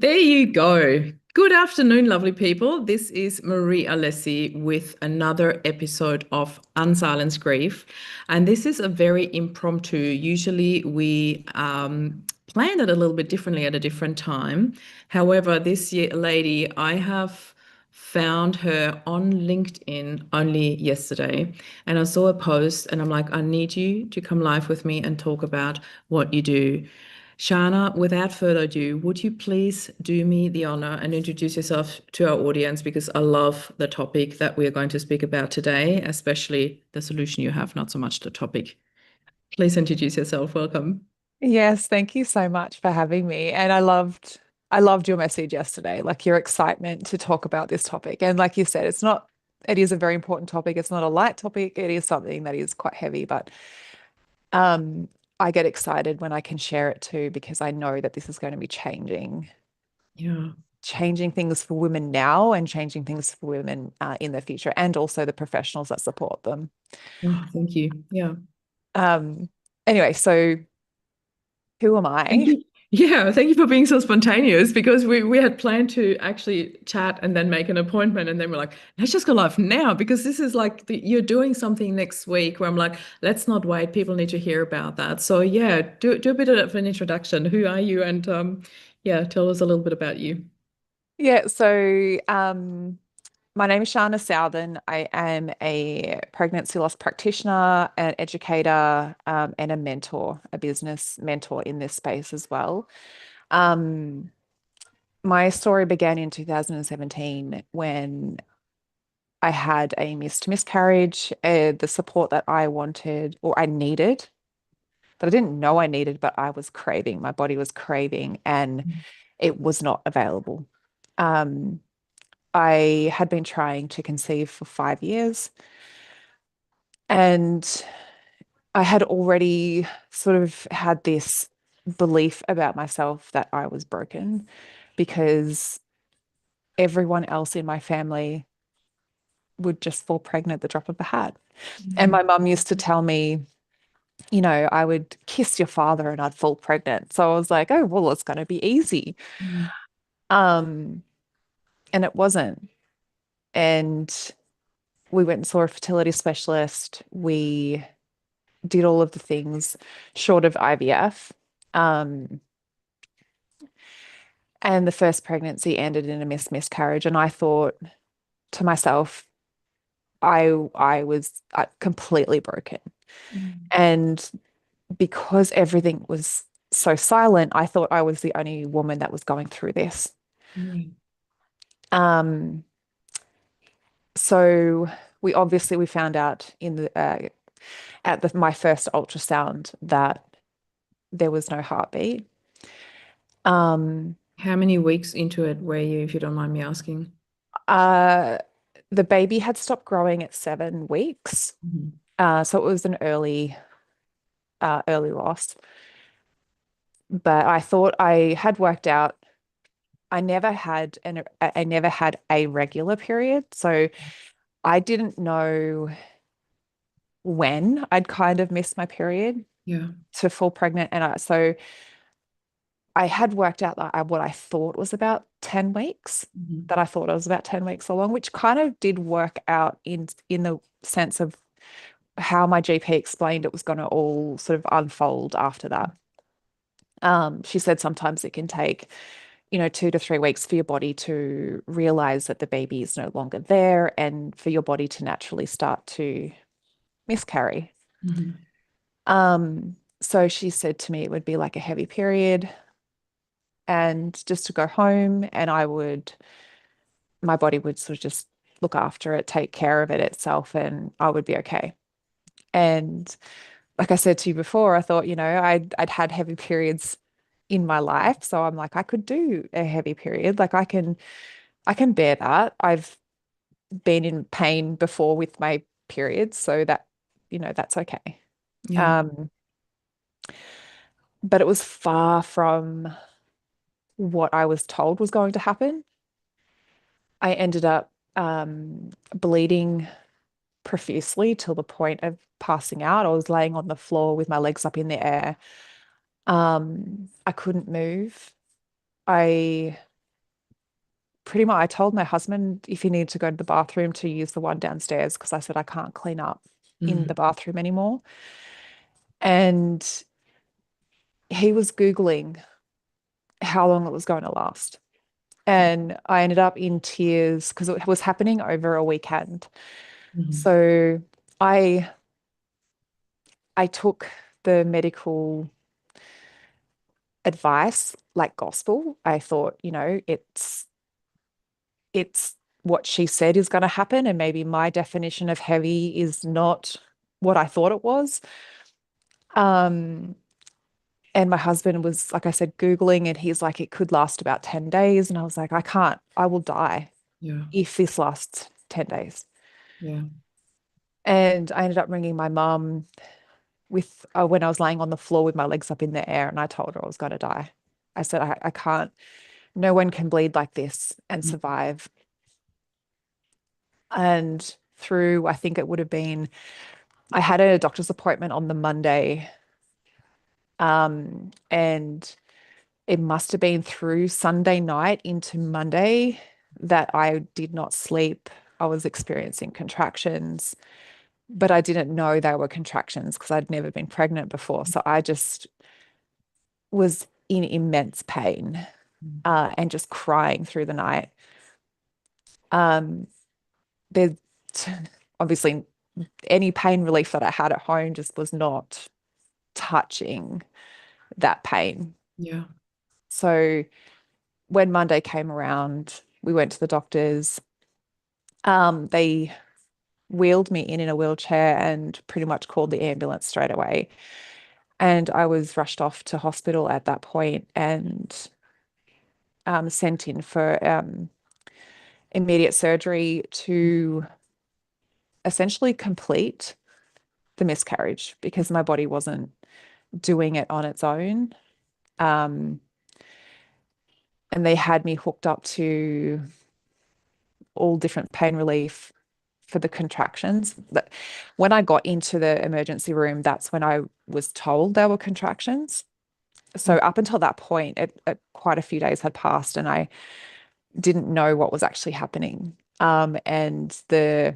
There you go. Good afternoon, lovely people. This is Marie Alessi with another episode of Unsilence Grief. And this is a very impromptu. Usually we plan it a little bit differently at a different time. However, this year, lady, I have found her on LinkedIn only yesterday. And I saw a post and I'm like, I need you to come live with me and talk about what you do. Sharna, without further ado, would you please do me the honor and introduce yourself to our audience because I love the topic that we are going to speak about today, especially the solution you have, not so much the topic. Please introduce yourself. Welcome. Yes, thank you so much for having me. And I loved your message yesterday, like your excitement to talk about this topic. And like you said, it is a very important topic. It's not a light topic. It is something that is quite heavy, but um I get excited when I can share it too because I know that this is going to be Yeah. changing things for women now and changing things for women in the future and also the professionals that support them. Oh, thank you. Yeah. Um anyway, so who am Thank I? you. Yeah, thank you for being so spontaneous because we had planned to actually chat and then make an appointment and then we're like, let's just go live now because this is like you're doing something next week where I'm like, let's not wait. People need to hear about that. So yeah, do a bit of an introduction. Who are you? And yeah, tell us a little bit about you. Yeah, so my name is Sharna Southan. I am a pregnancy loss practitioner, an educator, and a mentor, a business mentor in this space as well. Um, my story began in 2017 when I had a missed miscarriage, the support that I wanted or I needed, that I didn't know I needed, but I was craving. My body was craving, and it was not available. Um, I had been trying to conceive for 5 years, and I had already sort of had this belief about myself that I was broken because everyone else in my family would just fall pregnant at the drop of a hat. And Mm. my mum used to tell me, I would kiss your father and I'd fall pregnant. So I was like, oh, well, it's going to be easy. Mm. Um, and it wasn't. And we went and saw a fertility specialist. We did all of the things short of IVF. Um, and the first pregnancy ended in a miscarriage. And I thought to myself, I was completely broken. Mm. And because everything was so silent, I thought I was the only woman that was going through this. Mm. Um, so we found out in the at my first ultrasound that there was no heartbeat. Um, How many weeks into it were you, if you don't mind me asking? uh, the baby had stopped growing at 7 weeks. Mhm. So it was an early loss. But I thought I had worked out. I never had a regular period. So I didn't know when I'd kind of missed my period Yeah. to fall pregnant. So I had worked out that what I thought was about 10 weeks, Mhm. that I thought I was about 10 weeks along, which kind of did work out in the sense of how my GP explained it was going to all sort of unfold after that. She said sometimes it can take, 2 to 3 weeks for your body to realize that the baby is no longer there and for your body to naturally start to miscarry. Mhm. So she said to me it would be like a heavy period and just to go home and my body would sort of just look after it, take care of it itself, and I would be okay. And like I said to you before, I thought, I'd had heavy periods in my life. So I'm like, I could do a heavy period. Like I can bear that. I've been in pain before with my periods, so that's okay. Yeah. Um, but it was far from what I was told was going to happen. I ended up bleeding profusely till the point of passing out. I was laying on the floor with my legs up in the air. I couldn't move. I pretty much I told my husband if he needed to go to the bathroom to use the one downstairs because I said I can't clean up in the bathroom anymore. And he was Googling how long it was going to last. And I ended up in tears because it was happening over a weekend. So I I took the medical advice like gospel. I thought, it's what she said is going to happen, and maybe my definition of heavy is not what I thought it was. Um, and my husband was, like I said, Googling, and he's like, it could last about 10 days. And I was like, I can't, I will die Yeah. if this lasts 10 days. Yeah. And I ended up ringing my mum with when I was laying on the floor with my legs up in the air, and I told her I was going to die. I said, I can't, no one can bleed like this and survive. And through, I think it would have been, I had a doctor's appointment on the Monday, and it must have been through Sunday night into Monday that I did not sleep. I was experiencing contractions, but I didn't know they were contractions because I'd never been pregnant before. So I just was in immense pain, and just crying through the night. Um, there's obviously any pain relief that I had at home just was not touching that pain. Yeah. So when Monday came around, we went to the doctors. They wheeled me in a wheelchair and pretty much called the ambulance straight away. And I was rushed off to hospital at that point and sent in for immediate surgery to essentially complete the miscarriage because my body wasn't doing it on its own. Um, and they had me hooked up to all different pain relief for the contractions. But when I got into the emergency room, that's when I was told there were contractions. So up until that point, quite a few days had passed, and I didn't know what was actually happening. And the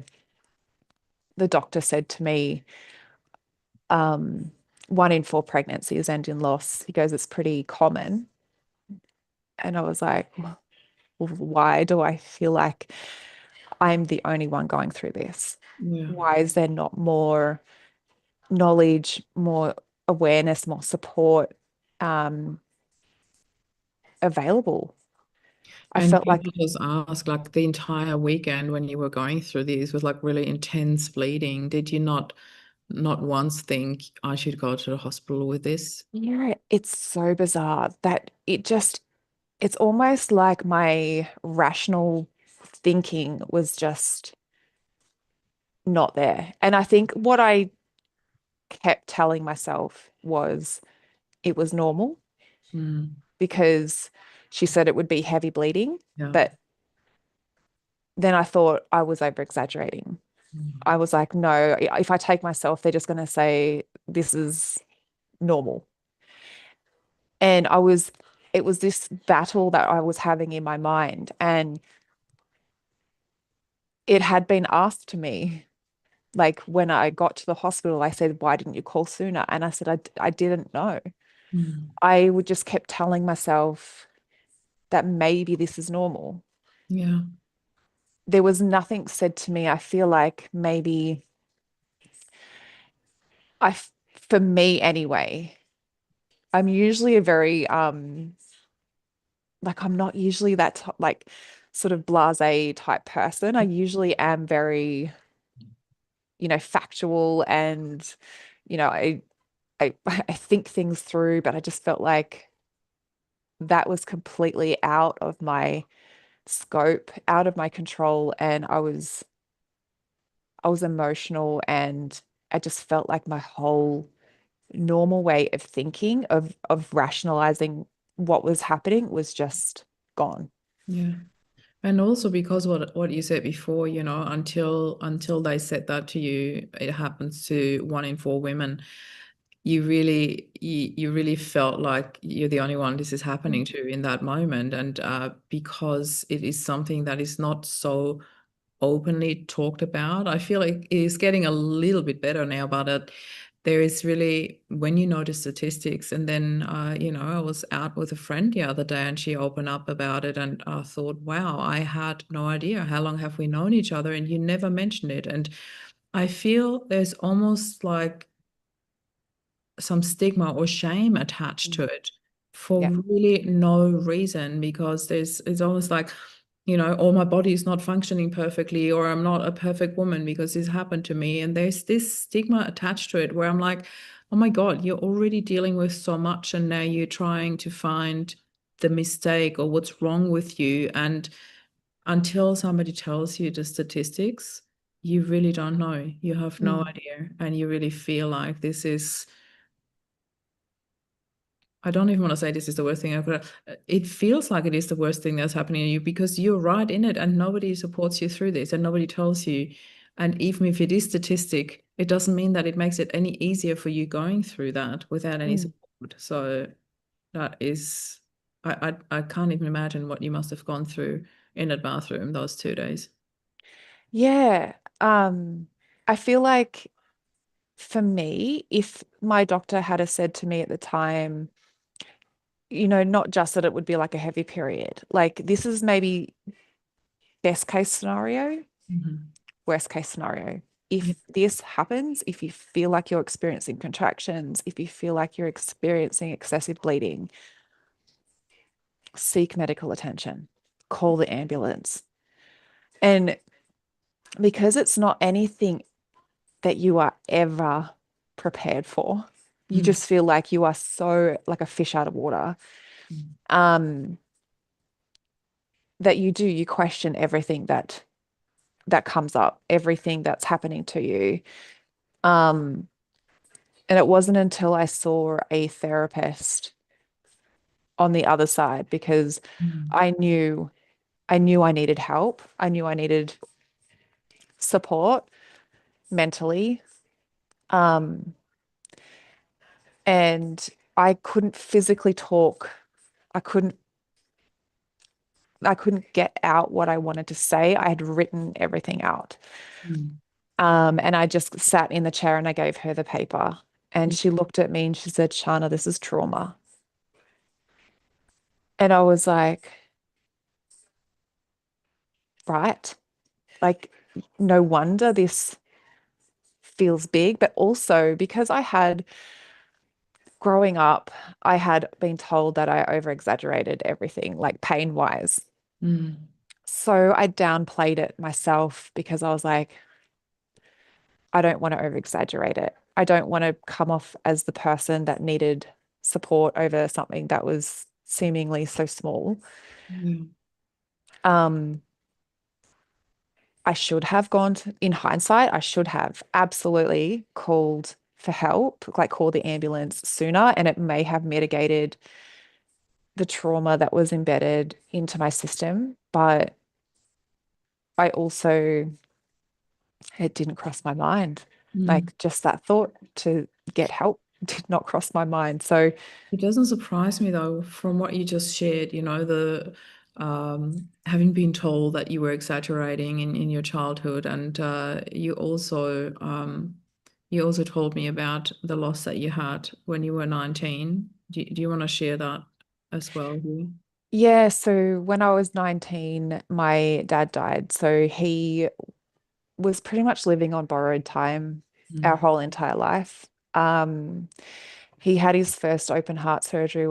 doctor said to me, 1 in 4 pregnancies end in loss. He goes, it's pretty common. And I was like, why do I feel like I'm the only one going through this? Yeah. Why is there not more knowledge, more awareness, more support available? I And felt people like, just ask, like the entire weekend when you were going through these with like really intense bleeding, did you not once think I should go to the hospital with this? yeah, it's so bizarre that it's almost like my rational thinking was just not there. And I think what I kept telling myself was it was normal Mm. because she said it would be heavy bleeding, Yeah. but then I thought I was over exaggerating. Mm. I was like, no, if I take myself, they're just going to say this is normal. And it was this battle that I was having in my mind. And it had been asked to me, like when I got to the hospital, I said, why didn't you call sooner? And I said, I didn't know. Mm. I would just kept telling myself that maybe this is normal. Yeah. There was nothing said to me. I feel like maybe for me anyway, I'm usually a very like I'm not usually that like sort of blasé type person. I usually am very, factual, and I think things through, but I just felt like that was completely out of my scope, out of my control, and I was emotional, and I just felt like my whole normal way of thinking, of rationalizing what was happening was just gone. Yeah. And also because what you said before, until they said that to you, it happens to 1 in 4 women. you really felt like you're the only one this is happening to in that moment. And because it is something that is not so openly talked about, I feel like it is getting a little bit better now, but there is really, when you know the statistics, and then I was out with a friend the other day and she opened up about it, and I thought, wow, I had no idea. How long have we known each other? And you never mentioned it. And I feel there's almost like some stigma or shame attached to Mm. it for Yeah. really no reason, because it's almost like, oh, my body is not functioning perfectly, or I'm not a perfect woman because this happened to me. And there's this stigma attached to it where I'm like, oh my God, you're already dealing with so much, and now you're trying to find the mistake or what's wrong with you. And until somebody tells you the statistics, you really don't know. You have no Mm. idea. And you really feel like this is, I don't even want to say this is the worst thing ever. It feels like it is the worst thing that's happening to you because you're right in it and nobody supports you through this and nobody tells you. And even if it is statistic, it doesn't mean that it makes it any easier for you going through that without any Mm. support. So that is, I can't even imagine what you must have gone through in that bathroom those 2 days. Yeah. I feel like for me, if my doctor had have said to me at the time, not just that it would be like a heavy period, like this is maybe best case scenario, Mhm. worst case scenario. Yeah. If this happens, if you feel like you're experiencing contractions, if you feel like you're experiencing excessive bleeding, seek medical attention, call the ambulance. And because it's not anything that you are ever prepared for, you Mm. just feel like you are so like a fish out of water. Mm. Um, that you question everything that comes up, everything that's happening to you. Um, and it wasn't until I saw a therapist on the other side because Mm. I knew I knew I needed help. I knew I needed support mentally. Um, and I couldn't physically talk. I couldn't I couldn't get out what I wanted to say. I had written everything out. Mm. And I just sat in the chair and I gave her the paper. And Yeah. she looked at me and she said, Sharna, this is trauma. And I was like, right. Like, no wonder this feels big. But also because growing up, I had been told that I over exaggerated everything, like pain wise. Mm. So I downplayed it myself because I was like, I don't want to over exaggerate it. I don't want to come off as the person that needed support over something that was seemingly so small. Yeah. Um, I should have in hindsight, I should have absolutely called for help, like called the ambulance sooner, and it may have mitigated the trauma that was embedded into my system. But I also, it didn't cross my mind. Mm. Like just that thought to get help did not cross my mind. So, It doesn't surprise me though, from what you just shared, the having been told that you were exaggerating in your childhood, and you also told me about the loss that you had when you were 19. Do you want to share that as well here? yeah, so when I was 19, my dad died. So he was pretty much living on borrowed time our Mm. whole entire life. He had his first open heart surgery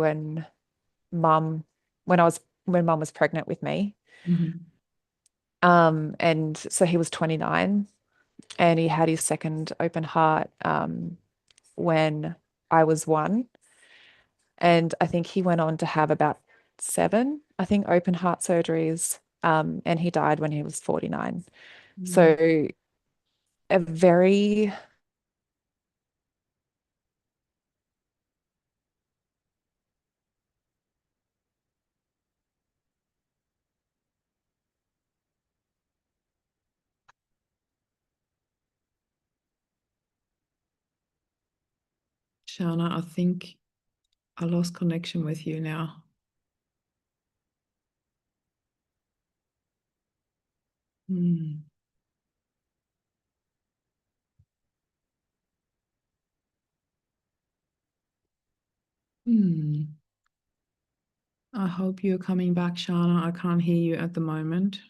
mum, when mum was pregnant with me. Mhm. And so he was 29 and he had his second open heart when I was 1. And I think he went on to have about 7, I think, open heart surgeries. And he died when he was 49. Mm. So a very Sharna, I think I lost connection with you now. Hmm. Hmm. I hope you're coming back, Sharna. I can't hear you at the moment.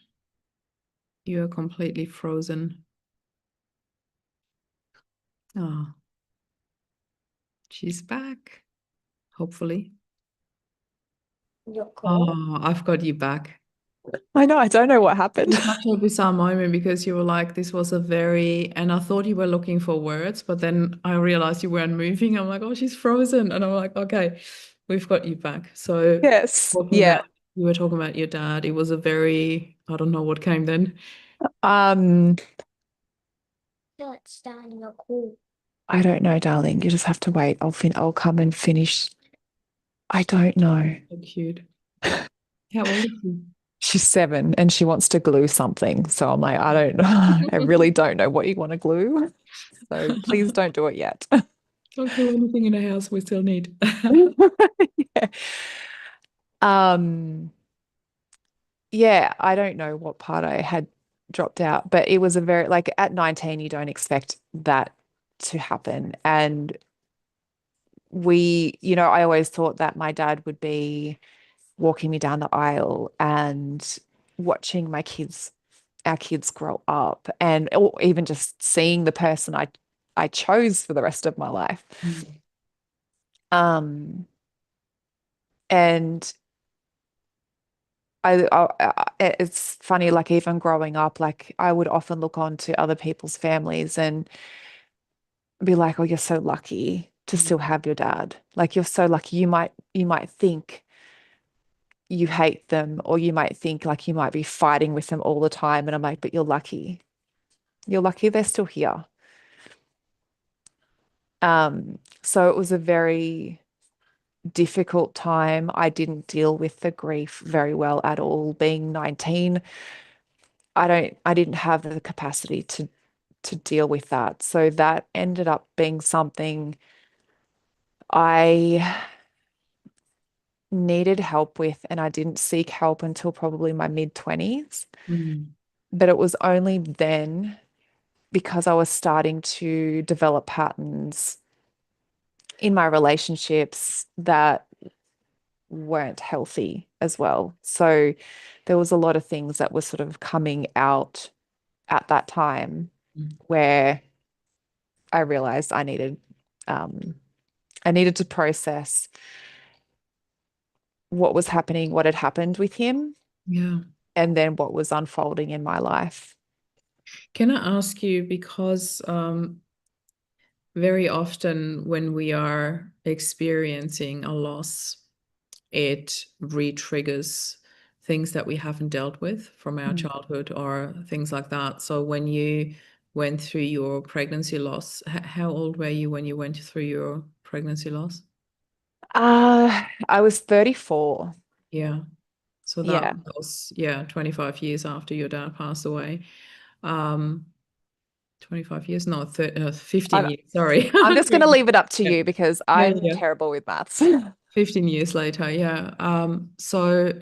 You're completely frozen. Oh, she's back, hopefully. Oh, I've got you back. I know, I don't know what It happened. was such a bizarre moment because you were like, this was a very, and I thought you were looking for words, but then I realized you weren't moving. I'm like, oh, she's frozen. And I'm like, okay, we've got you back. So Yes. talking Yeah. about, you were talking about your dad. It was a very, I don't know what came then. Um, I don't know, darling. You just have to wait. I'll come and finish. I don't know. So cute. How old is he? She's 7 and she wants to glue something. So I'm like, I don't know. I really don't know what you want to glue. So please don't do it yet. Don't glue anything in the house we still need. Yeah. Um, yeah, I don't know what part I had dropped out, but it was a very, like at 19, you don't expect that to happen. And I always thought that my dad would be walking me down the aisle and watching our kids grow up, and or even just seeing the person I chose for the rest of my life. Mm. And it's funny, like even growing up, like I would often look on to other people's families and be like, oh, you're so lucky to still have your dad. Like you're so lucky. You might think you hate them, or you might think like you might be fighting with them all the time. And I'm like, but you're lucky. You're lucky they're still here. So it was a very difficult time. I didn't deal with the grief very well at all. Being 19, I didn't have the capacity to deal with that. So that ended up being something I needed help with, and I didn't seek help until probably my mid-20s. Mm. But it was only then, because I was starting to develop patterns in my relationships that weren't healthy as well. So there was a lot of things that were sort of coming out at that time Mm. where I realized um, I needed to process what was happening, what had happened with him, Yeah. and then what was unfolding in my life. Can I ask you, because very often when we are experiencing a loss, it re-triggers things that we haven't dealt with from our Mm. childhood or things like that. So when you went through your pregnancy loss, how old were you when you went through your pregnancy loss? I was 34. Yeah. So that Yeah. was, yeah, 25 years after your dad passed away. Um, 25 years, no, 15 I, years, sorry. I'm just going to leave it up to Yeah, you because yeah, I'm yeah. terrible with maths. 15 years later, yeah. So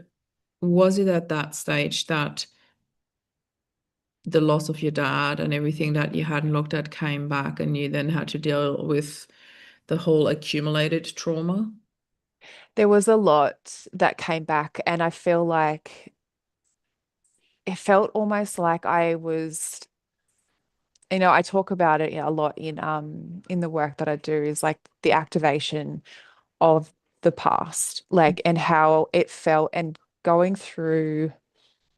was it at that stage that the loss of your dad and everything that you hadn't looked at came back and you then had to deal with the whole accumulated trauma? There was a lot that came back, and I feel like it felt almost like I was, I talk about it a lot in the work that I do, is like the activation of the past, like, and how it felt, and going through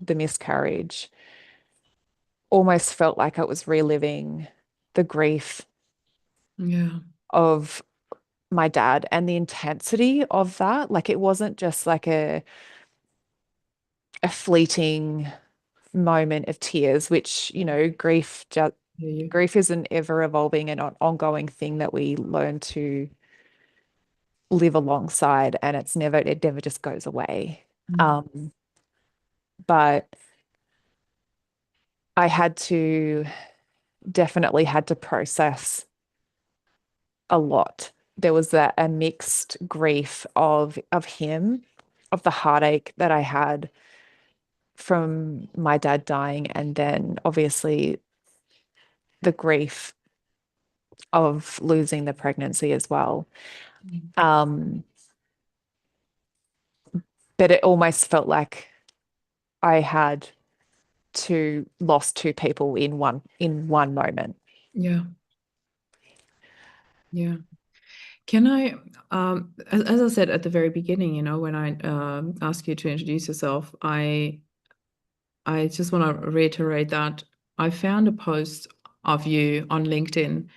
the miscarriage almost felt like I was reliving the grief Yeah. of my dad and the intensity of that. Like it wasn't just like a fleeting moment of tears, which, Yeah, you. grief is an ever evolving and ongoing thing that we learn to live alongside, and it never just goes away. Mm. Um, but I had to definitely had to process a lot. there was a mixed grief of him, of the heartache that I had from my dad dying, and then obviously the grief of losing the pregnancy as well. Mm. Um, but it almost felt like I had lost two people in one moment. Yeah, yeah. Can I, as I said at the very beginning, when I ask you to introduce yourself, I just want to reiterate that I found a post of you on LinkedIn,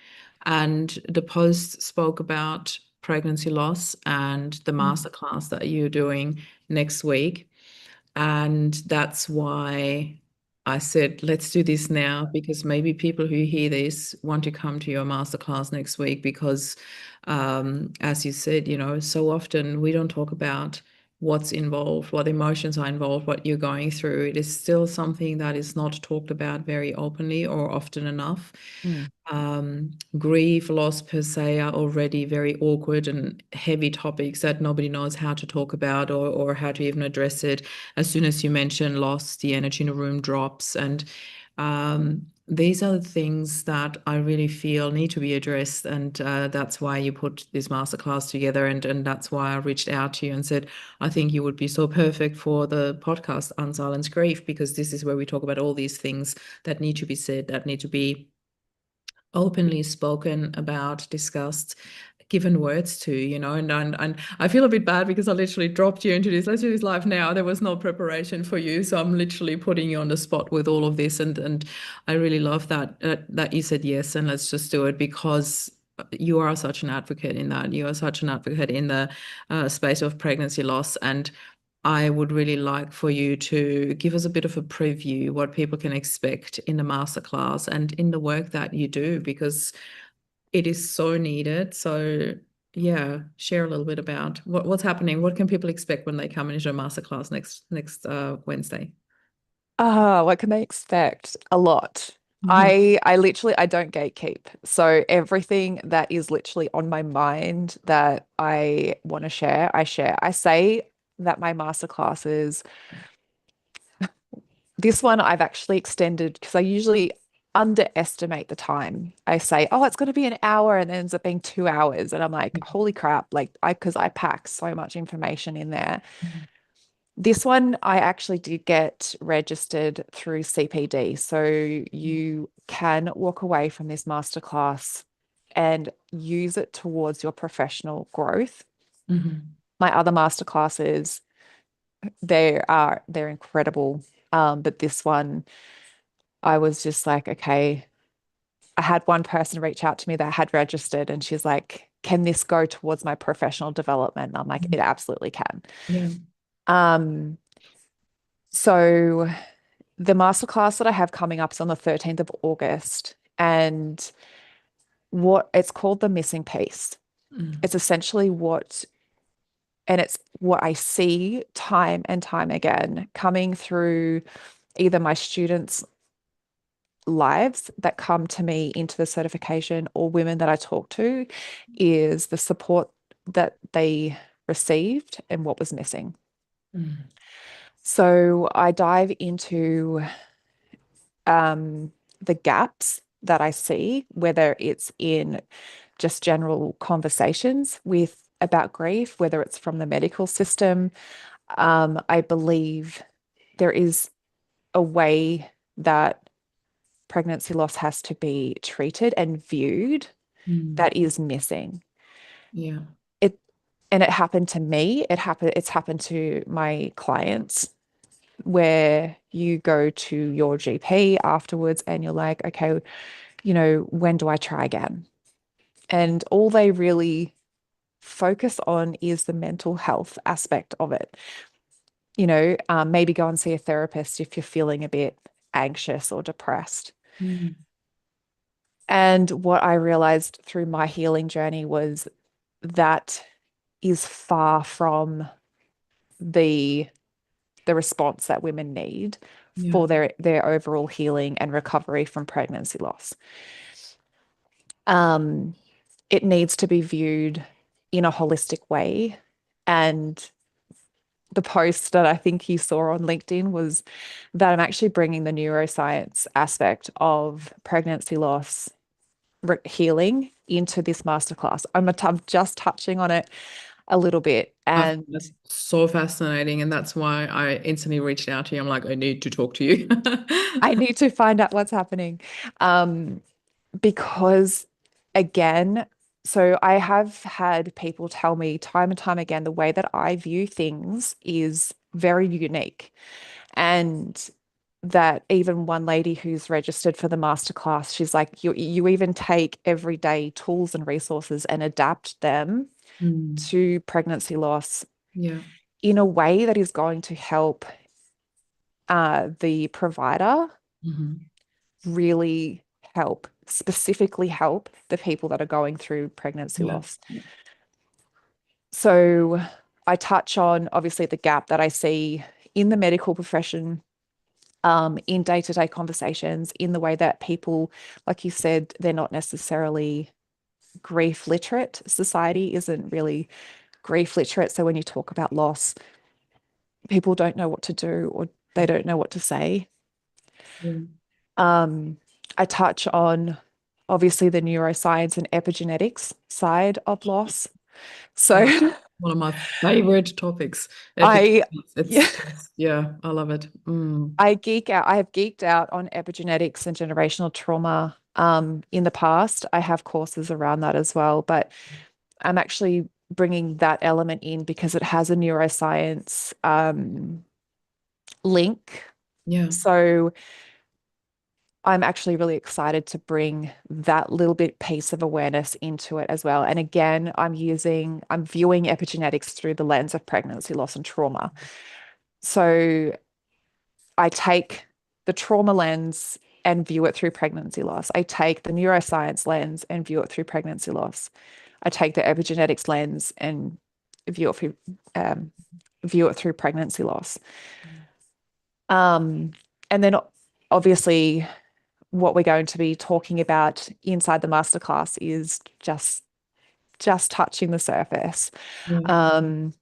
and the post spoke about pregnancy loss and the Mm. masterclass that you're doing next week. And that's why I said, let's do this now, because maybe people who hear this want to come to your masterclass next week because, as you said, so often we don't talk about what's involved, what emotions are involved, what you're going through. It is still something that is not talked about very openly or often enough. Mm. Grief, loss per se are already very awkward and heavy topics that nobody knows how to talk about or how to even address it. As soon as you mention loss, the energy in the room drops. And these are the things that I really feel need to be addressed. And that's why you put this masterclass together. And that's why I reached out to you and said, I think you would be so perfect for the podcast, Unsilence Grief, because this is where we talk about all these things that need to be said, that need to be openly spoken about, discussed, given words to, and I feel a bit bad because I literally dropped you into this. Let's do this live now. There was no preparation for you, so I'm literally putting you on the spot with all of this, and I really love that you said yes, and let's just do it because you are such an advocate in that. You are such an advocate in the space of pregnancy loss, and I would really like for you to give us a bit of a preview what people can expect in the masterclass and in the work that you do, because it is so needed. So yeah, share a little bit about what's happening. What can people expect when they come into a masterclass next Wednesday? What can they expect? A lot. Mhm. I literally I don't gatekeep. So everything that is literally on my mind that I want to share, I share. I say that my masterclasses, this one I've actually extended because I usually underestimate the time. I say, oh, it's going to be an hour, and it ends up being 2 hours. And I'm like, holy crap, like because I pack so much information in there. This one, I actually did get registered through CPD. So you can walk away from this masterclass and use it towards your professional growth. Mhm. My other masterclasses, they're incredible. But this one, I was just like, okay, I had one person reach out to me that had registered, and she's like, can this go towards my professional development? And I'm like, it absolutely can. Yeah. Um, so the masterclass that I have coming up is on the 13th of August, and what it's called the missing piece. Mm. It's essentially it's what I see time and time again coming through either my students' lives that come to me into the certification or women that I talk to, is the support that they received and what was missing. Mm. So I dive into the gaps that I see, whether it's in just general conversations with about grief, whether it's from the medical system. I believe there is a way that pregnancy loss has to be treated and viewed Mm. that is missing. Yeah. It and it happened to me. It's happened to my clients where you go to your GP afterwards and you're like, okay, when do I try again? And all they really focus on is the mental health aspect of it. Maybe go and see a therapist if you're feeling a bit anxious or depressed. Mm. And what I realized through my healing journey was that is far from the the response that women need Yeah. for their overall healing and recovery from pregnancy loss. Um, it needs to be viewed in a holistic way. And the post that I think you saw on LinkedIn was that I'm actually bringing the neuroscience aspect of pregnancy loss healing into this masterclass. I'm just touching on it a little bit, I find and that's so fascinating, and that's why I instantly reached out to you. I'm like, I need to talk to you. I need to find out what's happening. Um, because again, so I have had people tell me time and time again the way that I view things is very unique. And that even one lady who's registered for the masterclass, she's like, you even take everyday tools and resources and adapt them Mm, to pregnancy loss yeah, in a way that is going to help the provider hmm, really help, specifically help the people that are going through pregnancy yeah, loss. So I touch on obviously the gap that I see in the medical profession, in day-to-day conversations, in the way that people, like you said, they're not necessarily grief literate. Society isn't really grief literate. So when you talk about loss, people don't know what to do or they don't know what to say. yeah, Um, I touch on obviously the neuroscience and epigenetics side of loss. So yeah. One of my favorite topics. I, Epigenetics. yeah, Yeah, I love it. Mm, I geek out. I have geeked out on epigenetics and generational trauma in the past. I have courses around that as well, but I'm actually bringing that element in because it has a neuroscience link. yeah, So I'm actually really excited to bring that little bit piece of awareness into it as well. And again, I'm viewing epigenetics through the lens of pregnancy loss and trauma. So I take the trauma lens and view it through pregnancy loss. I take the neuroscience lens and view it through pregnancy loss. I take the epigenetics lens and view it through um, pregnancy loss. Um, and then obviously what we're going to be talking about inside the masterclass is just touching the surface. yeah, Um,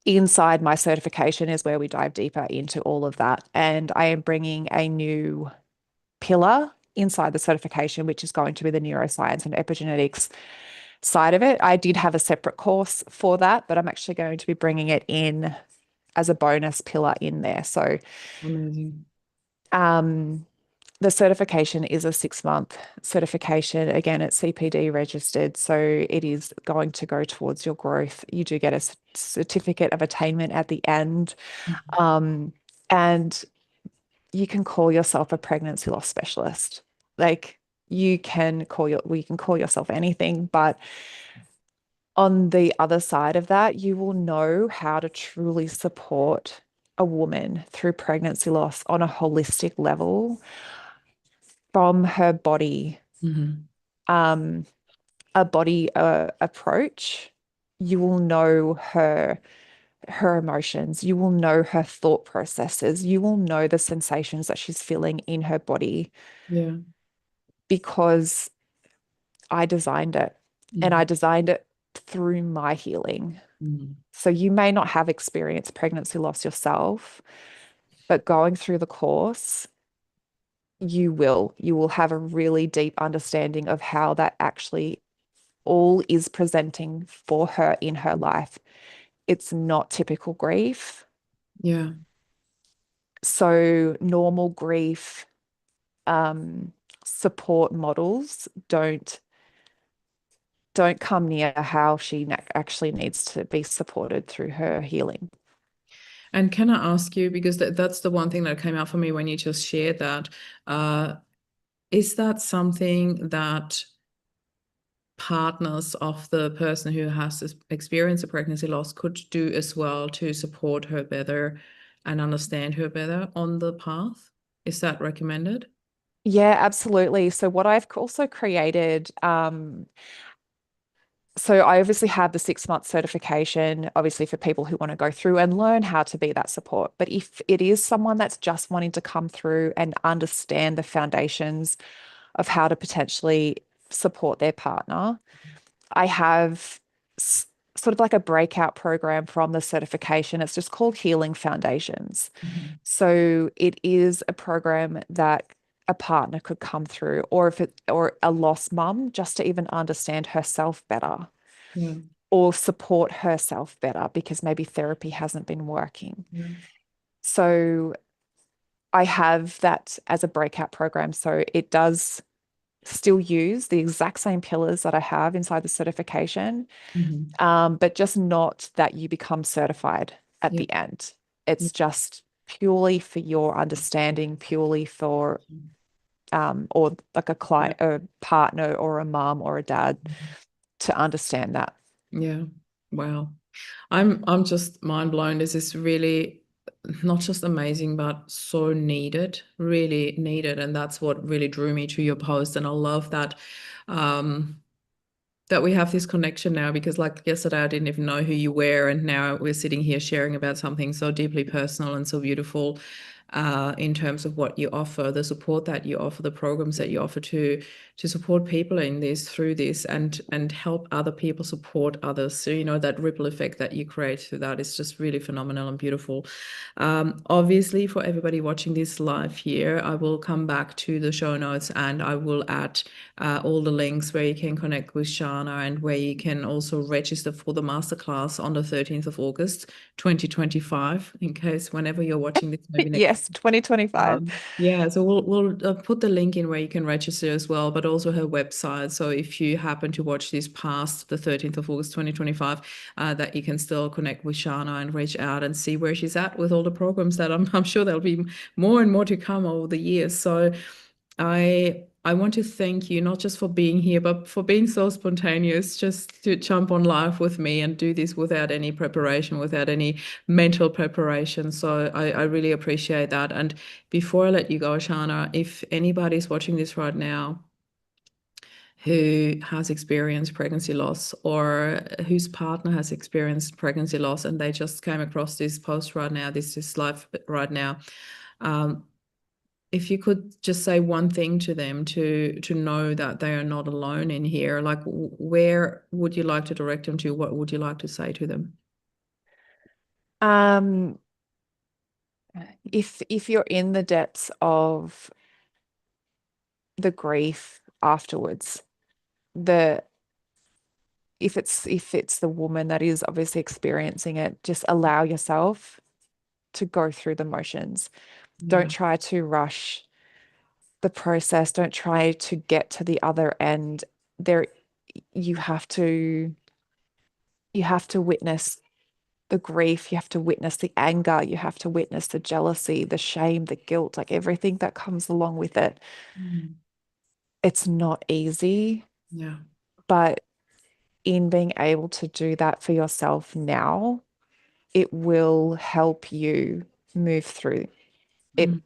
inside my certification is where we dive deeper into all of that, and I am bringing a new pillar inside the certification, which is going to be the neuroscience and epigenetics side of it. I did have a separate course for that, but I'm actually going to be bringing it in as a bonus pillar in there. So amazing. um, the certification is a 6-month certification. Again, it's CPD registered, so it is going to go towards your growth. You do get a certificate of attainment at the end. Um, and you can call yourself a pregnancy loss specialist. Like we can call yourself anything, but on the other side of that, you will know how to truly support a woman through pregnancy loss on a holistic level from her body, Hmm. um, a body approach. You will know her emotions. You will know her thought processes. You will know the sensations that she's feeling in her body Yeah. because I designed it and I Mm, designed it through my healing. mm, So you may not have experienced pregnancy loss yourself, but going through the course, you will have a really deep understanding of how that actually all is presenting for her in her life. It's not typical grief. yeah. So normal grief um, support models don't come near how she actually needs to be supported through her healing. And can I ask you, because that's the one thing that came out for me when you just shared that, uh, is that something that partners of the person who has experienced a pregnancy loss could do as well to support her better and understand her better on the path? Is that recommended? Yeah, absolutely. So what I've also created, so I obviously have the 6-month certification, obviously for people who want to go through and learn how to be that support. But if it is someone that's just wanting to come through and understand the foundations of how to potentially support their partner, I have sort of like a breakout program from the certification. It's just called Healing Foundations. Mhm. So it is a program that a partner could come through, or if it or a lost mum, just to even understand herself better Yeah. or support herself better because maybe therapy hasn't been working. Yeah. So I have that as a breakout program. So it does still use the exact same pillars that I have inside the certification, Mhm. but just not that you become certified at Yeah. the end. Yeah. It's just purely for your understanding, purely for or like a Yeah. client, a partner, or a mom or a dad to understand that. Yeah. Wow. I'm just mind blown. This is really not just amazing, but so needed, really needed. And that's what really drew me to your post. And I love um, that we have this connection now because like yesterday I didn't even know who you were, and now we're sitting here sharing about something so deeply personal and so beautiful in terms of what you offer, the support that you offer, the programs that you offer to support people in this through this and help other people support others. So you know that ripple effect that you create through that is just really phenomenal and beautiful. Obviously, for everybody watching this live here, I will come back to the show notes and I will add all the links where you can connect with Sharna and where you can also register for the masterclass on the 13th of August, 2025, in case whenever you're watching this, maybe next. Yes, 2025. Yeah, so we'll put the link in where you can register as well, but also her website. So if you happen to watch this past the 13th of August 2025, that you can still connect with Sharna and reach out and see where she's at with all the programs that I'm sure there'll be more and more to come over the years. So I want to thank you not just for being here, but for being so spontaneous, just to jump on live with me and do this without any preparation, without any mental preparation. So I really appreciate that. And before I let you go, Shana, if anybody's watching this right now who has experienced pregnancy loss or whose partner has experienced pregnancy loss and they just came across this post right now, this is live right now, um, if you could just say one thing to them to know that they are not alone in here, like where would you like to direct them to? What would you like to say to them? Um, if you're in the depths of the grief afterwards, the if it's the woman that is obviously experiencing it, just allow yourself to go through the motions. Don't Yeah. try to rush the process. Don't try to get to the other end. There, you have to you have to witness the grief, you have to witness the anger, you have to witness the jealousy, the shame, the guilt, like everything that comes along with it. Mm. It's not easy, Yeah. but in being able to do that for yourself now, it will help you move through it. Mm.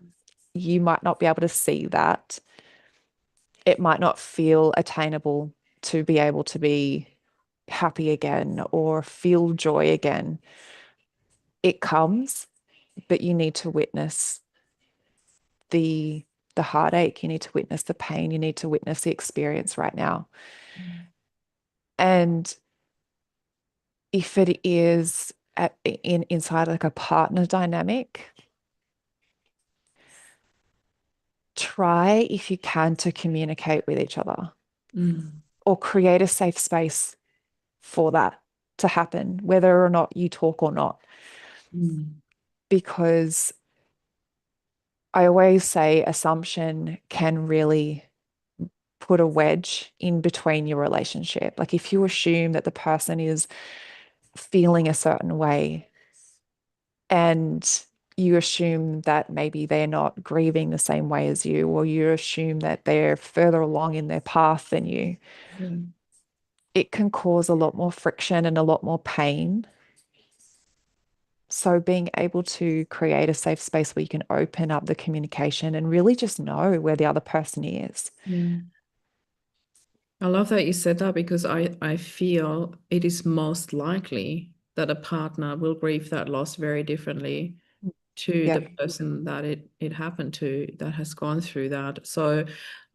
You might not be able to see that. It might not feel attainable to be able to be happy again or feel joy again. It comes, but you need to witness the the heartache, you need to witness the pain, you need to witness the experience right now. And if it is inside like a partner dynamic, try if you can to communicate with each other Mm. or create a safe space for that to happen, whether or not you talk or not. Mm. Because I always say assumption can really put a wedge in between your relationship. Like if you assume that the person is feeling a certain way and you assume that maybe they're not grieving the same way as you, or you assume that they're further along in their path than you, Yeah. it can cause a lot more friction and a lot more pain. So, being able to create a safe space where you can open up the communication and really just know where the other person is. Yeah. I love that you said that because I feel it is most likely that a partner will grieve that loss very differently to Yeah. the person that it happened to that has gone through that. So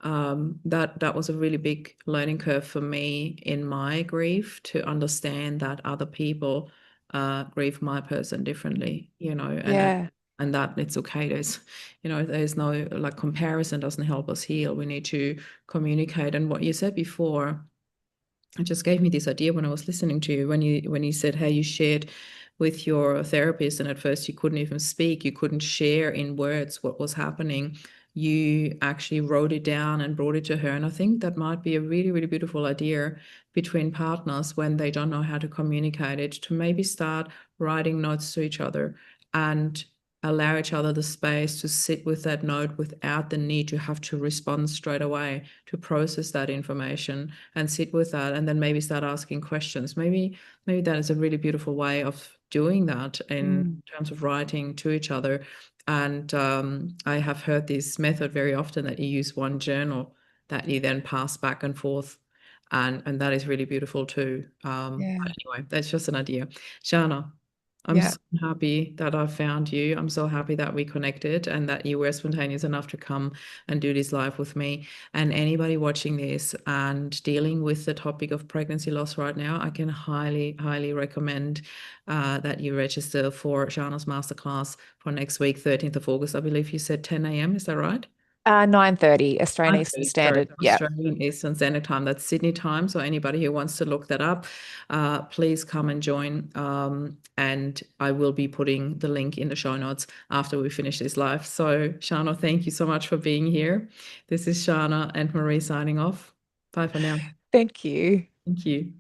That was a really big learning curve for me in my grief, to understand that other people grieve my person differently, Yeah. and that it's okay. There's no, like, comparison doesn't help us heal. We need to communicate. And what you said before, it just gave me this idea when I was listening to you, when you said how you shared with your therapist, and at first you couldn't even speak, you couldn't share in words what was happening. You actually wrote it down and brought it to her. And I think that might be a really, really beautiful idea between partners when they don't know how to communicate it, to maybe start writing notes to each other and allow each other the space to sit with that note without the need to have to respond straight away, to process that information and sit with that, and then maybe start asking questions. Maybe that is a really beautiful way of doing that in Mm. terms of writing to each other. And I have heard this method very often, that you use one journal that you then pass back and forth. And that is really beautiful too. Yeah. But anyway, that's just an idea. Shana, I'm Yeah. so happy that I found you. I'm so happy that we connected and that you were spontaneous enough to come and do this live with me. And anybody watching this and dealing with the topic of pregnancy loss right now, I can highly, highly recommend that you register for Shana's Masterclass for next week, 13th of August. I believe you said 10 a.m. Is that right? 9:30 Australian Eastern 9:30, sorry, Standard. Yeah. Australian Eastern Standard Time. That's Sydney time. So anybody who wants to look that up, please come and join. And I will be putting the link in the show notes after we finish this live. So Shana, thank you so much for being here. This is Shana and Marie signing off. Bye for now. Thank you. Thank you.